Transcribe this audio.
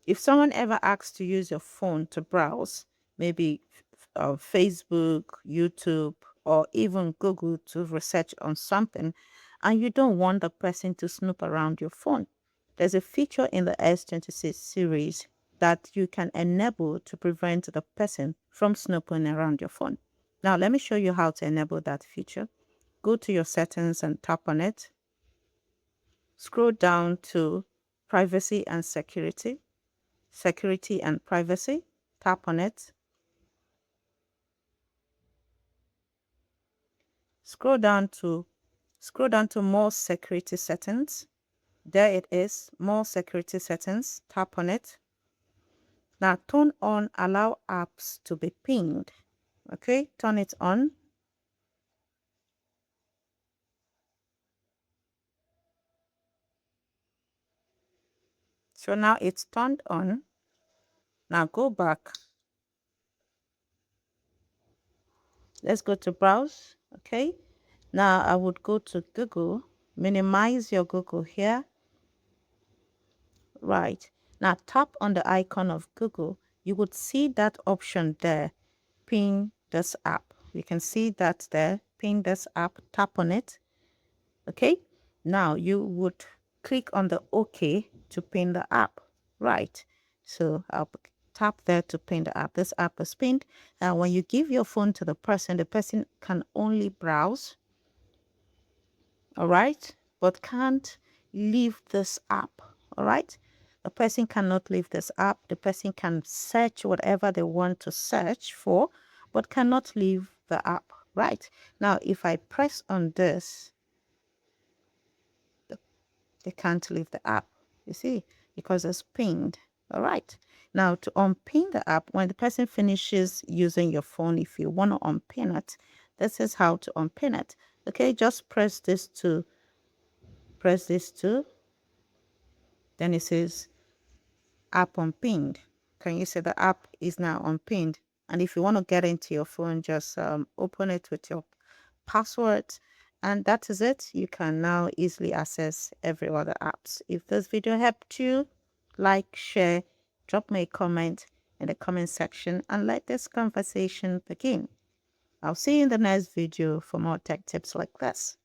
If someone ever asks to use your phone to browse, maybe Facebook, YouTube, or even Google to research on something, and you don't want the person to snoop around your phone, there's a feature in the S26 series that you can enable to prevent the person from snooping around your phone. Now, let me show you how to enable that feature. Go to your settings and tap on it. Scroll down to privacy and security. Security and privacy. Tap on it. Scroll down to more security settings. There it is, more security settings. Tap on it. Now turn on allow apps to be pinged. Okay, turn it on. So now it's turned on. Now go back. Let's go to browse. Okay, now I would go to Google. Minimize your Google here. Right. Now tap on the icon of Google. You would see that option there, pin this app. You can see that there, pin this app, tap on it. Okay. Now you would click on the OK to pin the app. Right. So I'll tap there to pin the app. This app is pinned. Now when you give your phone to the person can only browse. All right. But can't leave this app. All right. The person cannot leave this app. The person can search whatever they want to search for, but cannot leave the app. Right. Now, if I press on this, they can't leave the app. You see, because it's pinned. All right. Now, to unpin the app, when the person finishes using your phone, if you want to unpin it, this is how to unpin it. Okay. Just press this to, then it says app unpinned. Can you see the app is now unpinned? And if you want to get into your phone, just open it with your password, and that is it. You can now easily access every other apps. If this video helped you, like, share, drop me a comment in the comment section, and let this conversation begin. I'll see you in the next video for more tech tips like this.